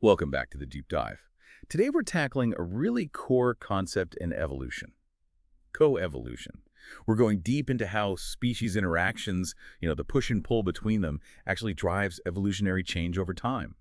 Welcome back to the Deep Dive. Today we're tackling a really core concept in evolution, coevolution. We're going deep into how species interactions, the push and pull between them, actually drives evolutionary change over time.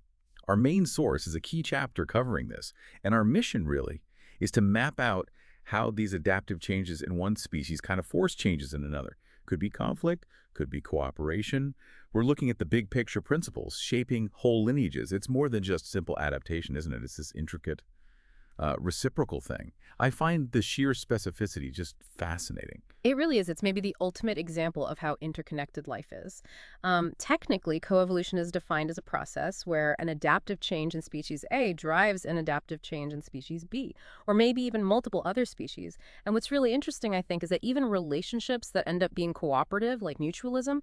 Our main source is a key chapter covering this, and our mission really is to map out how these adaptive changes in one species kind of force changes in another. Could be conflict, could be cooperation. We're looking at the big picture principles shaping whole lineages. It's more than just simple adaptation, isn't it? It's this intricate, reciprocal thing. I find the sheer specificity just fascinating. It really is. It's maybe the ultimate example of how interconnected life is. Technically, coevolution is defined as a process where an adaptive change in species A drives an adaptive change in species B, or maybe even multiple other species. And what's really interesting, I think, is that even relationships that end up being cooperative, like mutualism,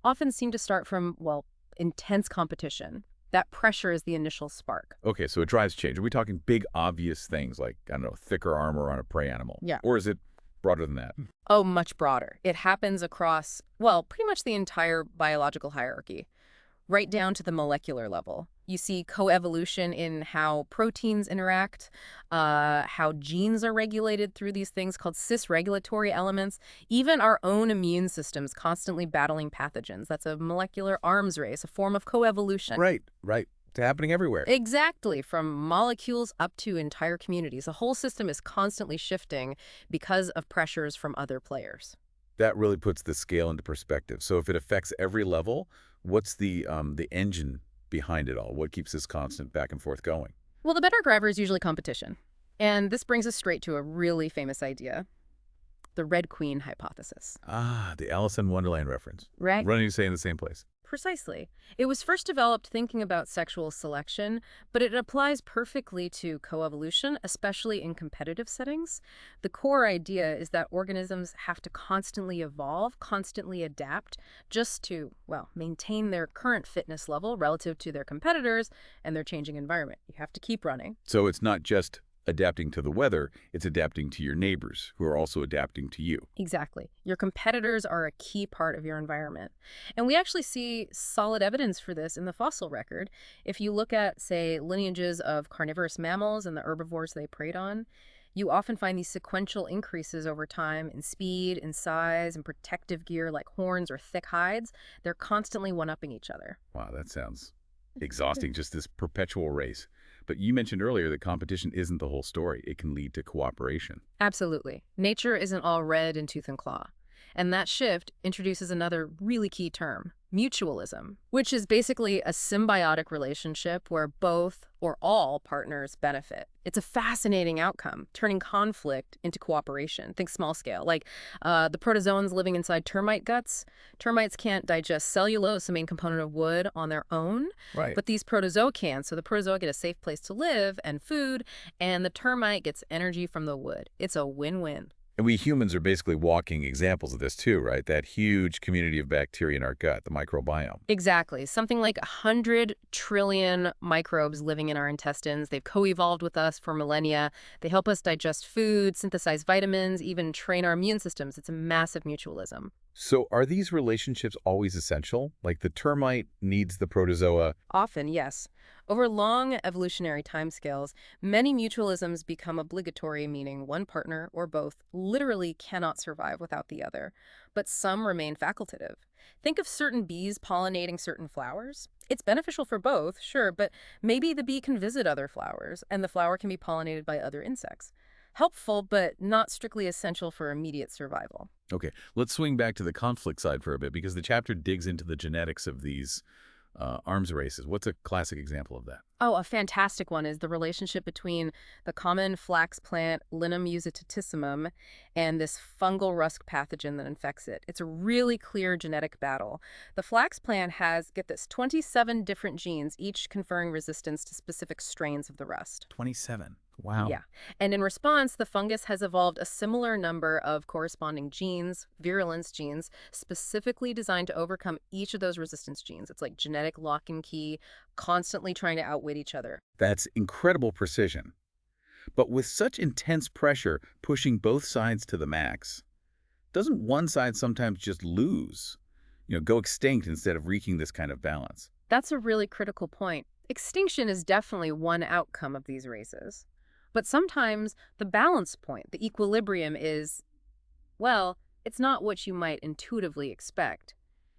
often seem to start from, well, intense competition. That pressure is the initial spark. Okay, so it drives change. Are we talking big, obvious things like, I don't know, thicker armor on a prey animal? Yeah. Or is it broader than that? Oh, much broader. It happens across, well, pretty much the entire biological hierarchy, right down to the molecular level. You see coevolution in how proteins interact, how genes are regulated through these things called cis-regulatory elements, even our own immune systems constantly battling pathogens. That's a molecular arms race, a form of coevolution. Right. It's happening everywhere. Exactly, from molecules up to entire communities. The whole system is constantly shifting because of pressures from other players. That really puts the scale into perspective. So if it affects every level, what's the engine behind it all? What keeps this constant back and forth going? Well, the better driver is usually competition. And this brings us straight to a really famous idea, the Red Queen hypothesis. Ah, the Alice in Wonderland reference. Right? Running to say in the same place. Precisely. It was first developed thinking about sexual selection, but it applies perfectly to coevolution, especially in competitive settings. The core idea is that organisms have to constantly evolve, constantly adapt, just to, well, maintain their current fitness level relative to their competitors and their changing environment. You have to keep running. So it's not just adapting to the weather, it's adapting to your neighbors who are also adapting to you. Exactly. Your competitors are a key part of your environment. And we actually see solid evidence for this in the fossil record. If you look at, say, lineages of carnivorous mammals and the herbivores they preyed on, you often find these sequential increases over time in speed, in size, and protective gear like horns or thick hides. They're constantly one-upping each other. Wow, that sounds exhausting, just this perpetual race. But you mentioned earlier that competition isn't the whole story. It can lead to cooperation. Absolutely. Nature isn't all red in tooth and claw. And that shift introduces another really key term, mutualism, which is basically a symbiotic relationship where both or all partners benefit. It's a fascinating outcome, turning conflict into cooperation. Think small scale, like the protozoans living inside termite guts. Termites can't digest cellulose, a main component of wood, on their own, Right. but these protozoa can. So the protozoa get a safe place to live and food, and the termite gets energy from the wood. It's a win-win. And we humans are basically walking examples of this too, right? That huge community of bacteria in our gut, the microbiome. Exactly. Something like 100 trillion microbes living in our intestines. They've co-evolved with us for millennia. They help us digest food, synthesize vitamins, even train our immune systems. It's a massive mutualism. So are these relationships always essential? Like the termite needs the protozoa? Often, yes. Over long evolutionary timescales, many mutualisms become obligatory, meaning one partner or both literally cannot survive without the other. But some remain facultative. Think of certain bees pollinating certain flowers. It's beneficial for both, sure, but maybe the bee can visit other flowers, and the flower can be pollinated by other insects. Helpful, but not strictly essential for immediate survival. Okay, let's swing back to the conflict side for a bit because the chapter digs into the genetics of these arms races. What's a classic example of that? Oh, a fantastic one is the relationship between the common flax plant Linum usitatissimum and this fungal rust pathogen that infects it. It's a really clear genetic battle. The flax plant has, get this, 27 different genes, each conferring resistance to specific strains of the rust. 27. Wow. Yeah. And in response, the fungus has evolved a similar number of corresponding genes, virulence genes, specifically designed to overcome each of those resistance genes. It's like genetic lock and key, constantly trying to outwit each other. That's incredible precision. But with such intense pressure pushing both sides to the max, doesn't one side sometimes just lose? Go extinct instead of wreaking this kind of balance? That's a really critical point. Extinction is definitely one outcome of these races. But sometimes the balance point, the equilibrium is, well, it's not what you might intuitively expect.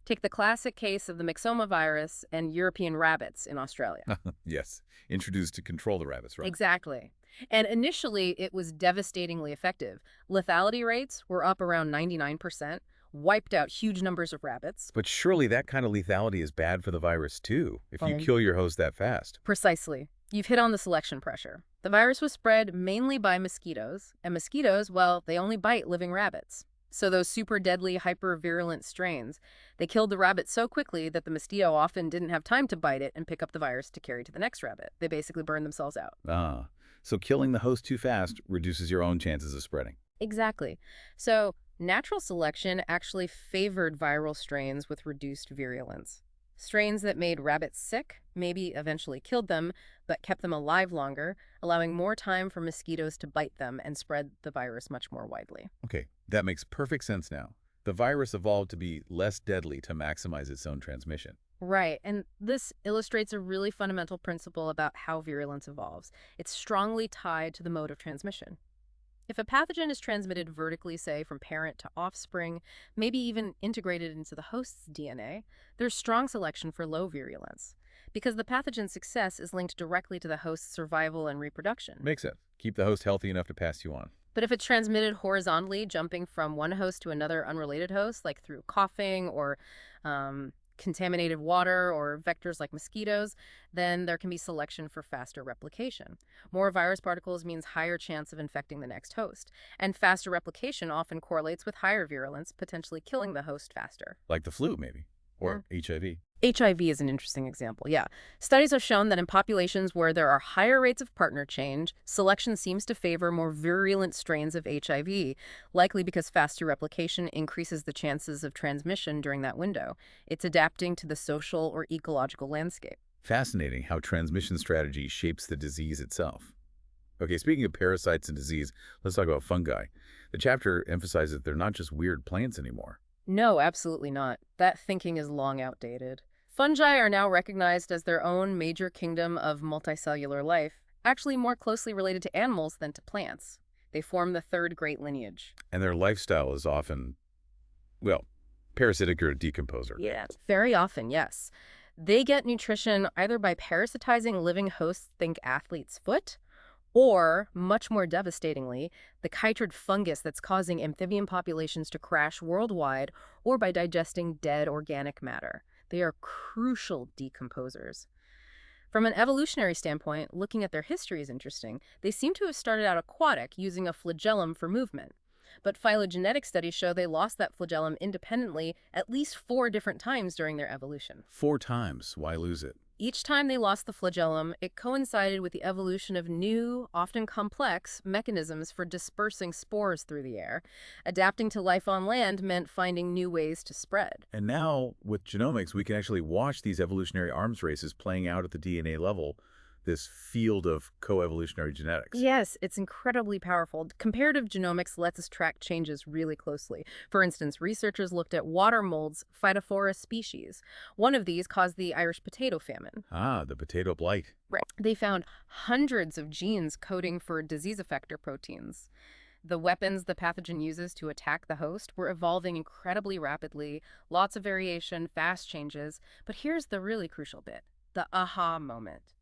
Take the classic case of the myxoma virus and European rabbits in Australia. Yes, introduced to control the rabbits, right? Exactly. And initially, it was devastatingly effective. Lethality rates were up around 99%, wiped out huge numbers of rabbits. But surely that kind of lethality is bad for the virus too, if you Um, kill your host that fast. Precisely. You've hit on the selection pressure. The virus was spread mainly by mosquitoes, and mosquitoes, well, they only bite living rabbits. So those super deadly, hyper-virulent strains, they killed the rabbit so quickly that the mosquito often didn't have time to bite it and pick up the virus to carry to the next rabbit. They basically burned themselves out. Ah, so killing the host too fast reduces your own chances of spreading. Exactly. So natural selection actually favored viral strains with reduced virulence. Strains that made rabbits sick maybe eventually killed them, but kept them alive longer, allowing more time for mosquitoes to bite them and spread the virus much more widely. Okay, that makes perfect sense now. The virus evolved to be less deadly to maximize its own transmission. Right, and this illustrates a really fundamental principle about how virulence evolves. It's strongly tied to the mode of transmission. If a pathogen is transmitted vertically, say, from parent to offspring, maybe even integrated into the host's DNA, there's strong selection for low virulence, because the pathogen's success is linked directly to the host's survival and reproduction. Makes sense. Keep the host healthy enough to pass you on. But if it's transmitted horizontally, jumping from one host to another unrelated host, like through coughing or contaminated water or vectors like mosquitoes, then there can be selection for faster replication. More virus particles means higher chance of infecting the next host, and faster replication often correlates with higher virulence, potentially killing the host faster. Like the flu, maybe. Or HIV. HIV is an interesting example, yeah. Studies have shown that in populations where there are higher rates of partner change, selection seems to favor more virulent strains of HIV, likely because faster replication increases the chances of transmission during that window. It's adapting to the social or ecological landscape. Fascinating how transmission strategy shapes the disease itself. Okay, speaking of parasites and disease, let's talk about fungi. The chapter emphasizes they're not just weird plants anymore. No, absolutely not. That thinking is long outdated. Fungi are now recognized as their own major kingdom of multicellular life, actually more closely related to animals than to plants. They form the third great lineage. And their lifestyle is often, well, parasitic or decomposer. Yeah. Very often, yes. They get nutrition either by parasitizing living hosts, think athlete's foot, or, much more devastatingly, the chytrid fungus that's causing amphibian populations to crash worldwide, or by digesting dead organic matter. They are crucial decomposers. From an evolutionary standpoint, looking at their history is interesting. They seem to have started out aquatic, using a flagellum for movement. But phylogenetic studies show they lost that flagellum independently at least 4 different times during their evolution. 4 times. Why lose it? Each time they lost the flagellum, it coincided with the evolution of new, often complex, mechanisms for dispersing spores through the air. Adapting to life on land meant finding new ways to spread. And now, with genomics, we can actually watch these evolutionary arms races playing out at the DNA level, this field of coevolutionary genetics. Yes, it's incredibly powerful. Comparative genomics lets us track changes really closely. For instance, researchers looked at water mold's Phytophthora species. One of these caused the Irish potato famine. Ah, the potato blight. Right. They found hundreds of genes coding for disease effector proteins. The weapons the pathogen uses to attack the host were evolving incredibly rapidly, lots of variation, fast changes. But here's the really crucial bit, the aha moment.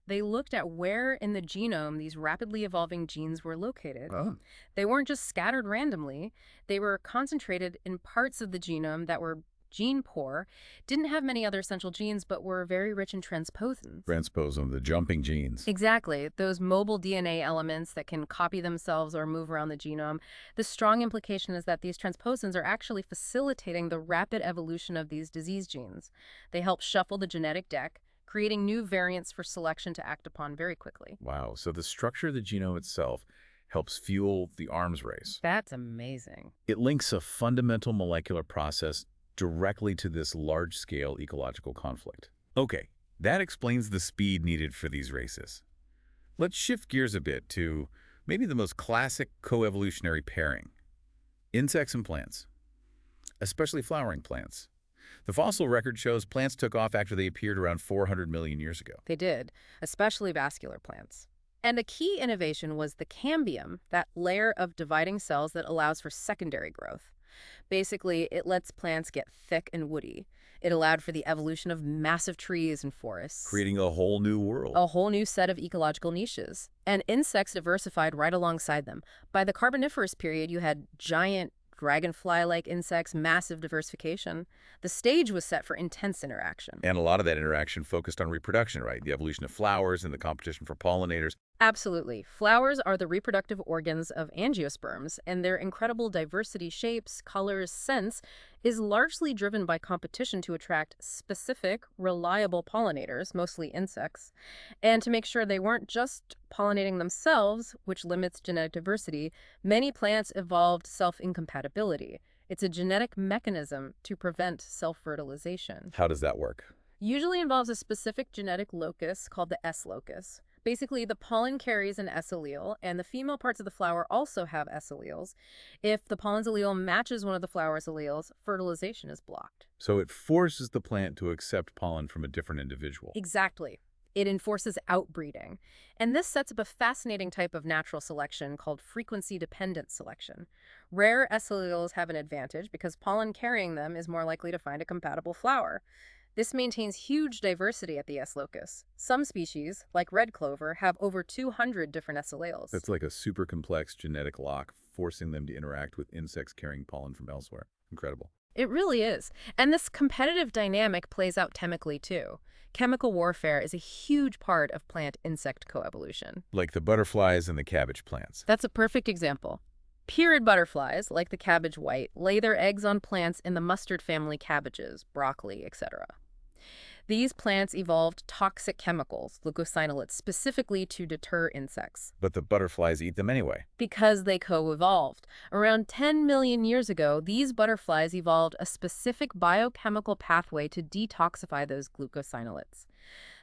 They looked at where in the genome these rapidly evolving genes were located. Oh. They weren't just scattered randomly. They were concentrated in parts of the genome that were gene poor, didn't have many other essential genes, but were very rich in transposons. Transposon, the jumping genes. Exactly. Those mobile DNA elements that can copy themselves or move around the genome. The strong implication is that these transposons are actually facilitating the rapid evolution of these disease genes. They help shuffle the genetic deck, creating new variants for selection to act upon very quickly. Wow, so the structure of the genome itself helps fuel the arms race. That's amazing. It links a fundamental molecular process directly to this large-scale ecological conflict. Okay, that explains the speed needed for these races. Let's shift gears a bit to maybe the most classic coevolutionary pairing, insects and plants, especially flowering plants. The fossil record shows plants took off after they appeared around 400 million years ago. They did, especially vascular plants. And a key innovation was the cambium, that layer of dividing cells that allows for secondary growth. Basically, it lets plants get thick and woody. It allowed for the evolution of massive trees and forests. Creating a whole new world. A whole new set of ecological niches. And insects diversified right alongside them. By the Carboniferous period, you had giant dragonfly-like insects, massive diversification. The stage was set for intense interaction. And a lot of that interaction focused on reproduction, right? The evolution of flowers and the competition for pollinators. Absolutely. Flowers are the reproductive organs of angiosperms, and their incredible diversity, shapes, colors, scents is largely driven by competition to attract specific, reliable pollinators, mostly insects, and to make sure they weren't just pollinating themselves, which limits genetic diversity. Many plants evolved self-incompatibility. It's a genetic mechanism to prevent self-fertilization. How does that work? Usually involves a specific genetic locus called the S-locus. Basically, the pollen carries an S allele, and the female parts of the flower also have S alleles. If the pollen's allele matches one of the flower's alleles, fertilization is blocked. So it forces the plant to accept pollen from a different individual. Exactly. It enforces outbreeding. And this sets up a fascinating type of natural selection called frequency-dependent selection. Rare S alleles have an advantage because pollen carrying them is more likely to find a compatible flower. This maintains huge diversity at the S-locus. Some species, like red clover, have over 200 different S alleles. That's like a super complex genetic lock, forcing them to interact with insects carrying pollen from elsewhere. Incredible. It really is. And this competitive dynamic plays out chemically, too. Chemical warfare is a huge part of plant-insect coevolution. Like the butterflies and the cabbage plants. That's a perfect example. Pierid butterflies, like the cabbage white, lay their eggs on plants in the mustard family cabbages, broccoli, etc. These plants evolved toxic chemicals, glucosinolates, specifically to deter insects. But the butterflies eat them anyway. Because they co-evolved. Around 10 million years ago, these butterflies evolved a specific biochemical pathway to detoxify those glucosinolates.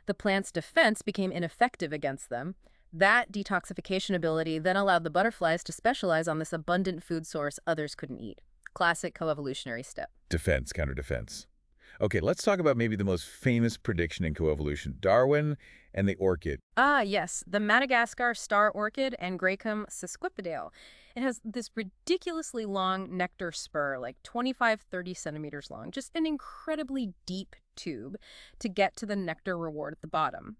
The plant's defense became ineffective against them. That detoxification ability then allowed the butterflies to specialize on this abundant food source others couldn't eat. Classic coevolutionary step. Defense, counter-defense. Okay, let's talk about maybe the most famous prediction in coevolution, Darwin and the orchid. Ah, yes, the Madagascar star orchid, Angraecum sesquipedale. It has this ridiculously long nectar spur, like 25-30 centimeters long, just an incredibly deep tube to get to the nectar reward at the bottom.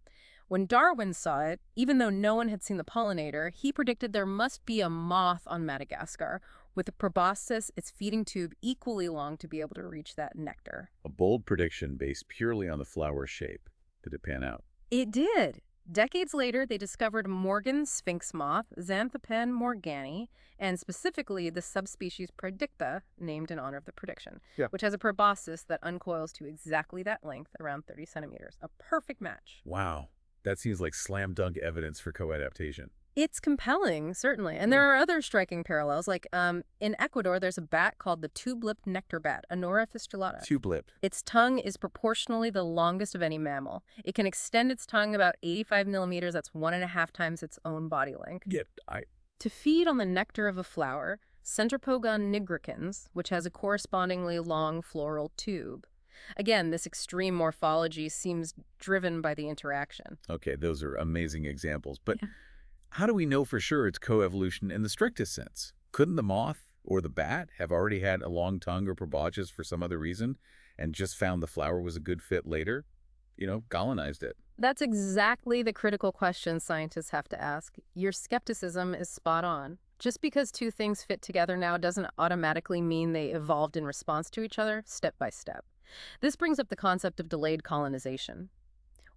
When Darwin saw it, even though no one had seen the pollinator, he predicted there must be a moth on Madagascar, with the proboscis, its feeding tube, equally long to be able to reach that nectar. A bold prediction based purely on the flower shape. Did it pan out? It did. Decades later, they discovered Morgan's sphinx moth, Xanthopen morgani, and specifically the subspecies predicta, named in honor of the prediction, which has a proboscis that uncoils to exactly that length, around 30 centimeters. A perfect match. Wow. That seems like slam dunk evidence for coadaptation. It's compelling, certainly. And there are other striking parallels. Like in Ecuador, there's a bat called the tube-lipped nectar bat, Anora fistulata. Tube-lipped. Its tongue is proportionally the longest of any mammal. It can extend its tongue about 85 millimeters. That's 1.5 times its own body length. To feed on the nectar of a flower, Centropogon nigricans, which has a correspondingly long floral tube. Again, this extreme morphology seems driven by the interaction. Okay, those are amazing examples. But how do we know for sure it's coevolution in the strictest sense? Couldn't the moth or the bat have already had a long tongue or proboscis for some other reason and just found the flower was a good fit later? Colonized it. That's exactly the critical question scientists have to ask. Your skepticism is spot on. Just because two things fit together now doesn't automatically mean they evolved in response to each other, step by step. This brings up the concept of delayed colonization.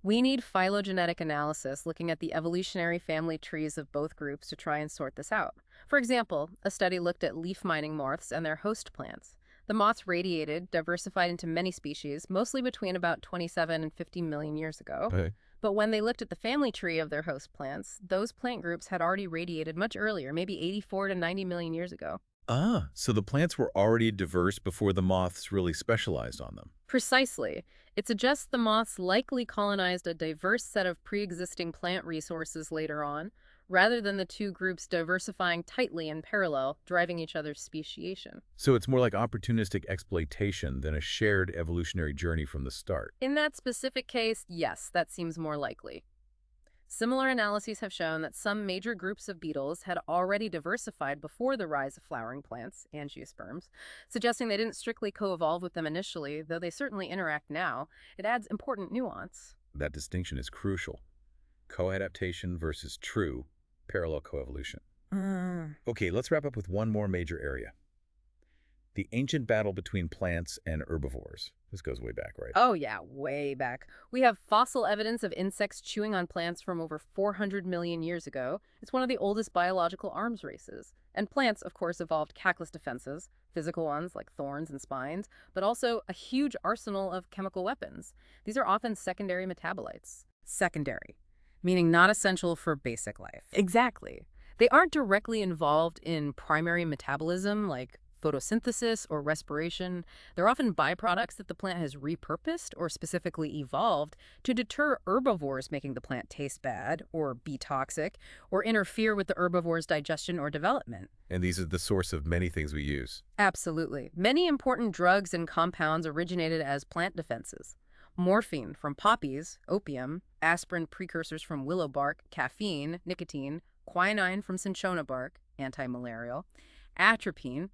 We need phylogenetic analysis looking at the evolutionary family trees of both groups to try and sort this out. For example, a study looked at leaf-mining moths and their host plants. The moths radiated, diversified into many species, mostly between about 27 and 50 million years ago. Okay. But when they looked at the family tree of their host plants, those plant groups had already radiated much earlier, maybe 84 to 90 million years ago. Ah, so the plants were already diverse before the moths really specialized on them. Precisely. It suggests the moths likely colonized a diverse set of pre-existing plant resources later on, rather than the two groups diversifying tightly in parallel, driving each other's speciation. So it's more like opportunistic exploitation than a shared evolutionary journey from the start. In that specific case, yes, that seems more likely. Similar analyses have shown that some major groups of beetles had already diversified before the rise of flowering plants, angiosperms, suggesting they didn't strictly co-evolve with them initially, though they certainly interact now. It adds important nuance. That distinction is crucial. Co-adaptation versus true parallel coevolution. Okay, let's wrap up with one more major area. The ancient battle between plants and herbivores. This goes way back, right? Oh yeah, way back. We have fossil evidence of insects chewing on plants from over 400 million years ago. It's one of the oldest biological arms races. And plants, of course, evolved cackless defenses, physical ones like thorns and spines, but also a huge arsenal of chemical weapons. These are often secondary metabolites. Secondary, meaning not essential for basic life. Exactly. They aren't directly involved in primary metabolism like photosynthesis or respiration. They're often byproducts that the plant has repurposed or specifically evolved to deter herbivores making the plant taste bad or be toxic or interfere with the herbivore's digestion or development. And these are the source of many things we use. Absolutely. Many important drugs and compounds originated as plant defenses. Morphine from poppies, opium, aspirin precursors from willow bark, caffeine, nicotine, quinine from cinchona bark, anti-malarial, atropine.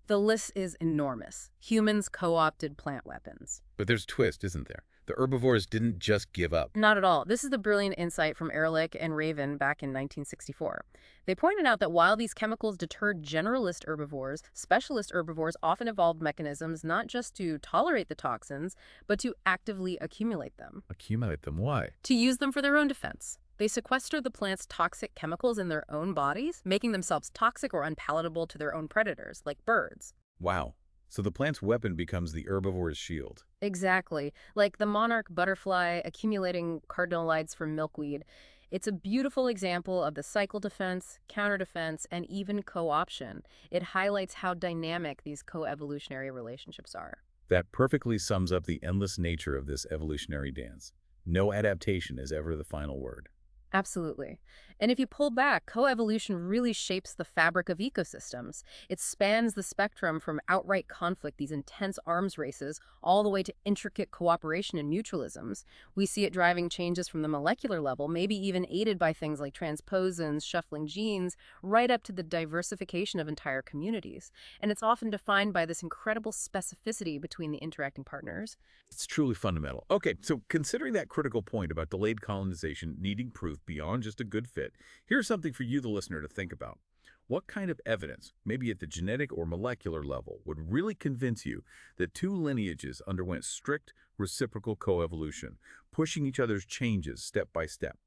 The list is enormous. Humans co-opted plant weapons. But there's a twist, isn't there? The herbivores didn't just give up. Not at all. This is the brilliant insight from Ehrlich and Raven back in 1964. They pointed out that while these chemicals deterred generalist herbivores, specialist herbivores often evolved mechanisms not just to tolerate the toxins, but to actively accumulate them. Accumulate them, why? To use them for their own defense. They sequester the plant's toxic chemicals in their own bodies, making themselves toxic or unpalatable to their own predators, like birds. Wow. So the plant's weapon becomes the herbivore's shield. Exactly. Like the monarch butterfly accumulating cardinalides from milkweed. It's a beautiful example of the cycle defense, counter-defense, and even co-option. It highlights how dynamic these co-evolutionary relationships are. That perfectly sums up the endless nature of this evolutionary dance. No adaptation is ever the final word. Absolutely. And if you pull back, coevolution really shapes the fabric of ecosystems. It spans the spectrum from outright conflict, these intense arms races, all the way to intricate cooperation and mutualisms. We see it driving changes from the molecular level, maybe even aided by things like transposons, shuffling genes, right up to the diversification of entire communities. And it's often defined by this incredible specificity between the interacting partners. It's truly fundamental. Okay, so considering that critical point about delayed colonization needing proof beyond just a good fit, here's something for you, the listener, to think about. What kind of evidence, maybe at the genetic or molecular level, would really convince you that two lineages underwent strict reciprocal coevolution, pushing each other's changes step by step,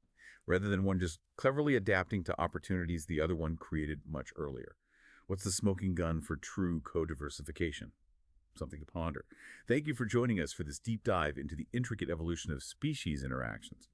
rather than one just cleverly adapting to opportunities the other one created much earlier? What's the smoking gun for true co-diversification? Something to ponder. Thank you for joining us for this deep dive into the intricate evolution of species interactions.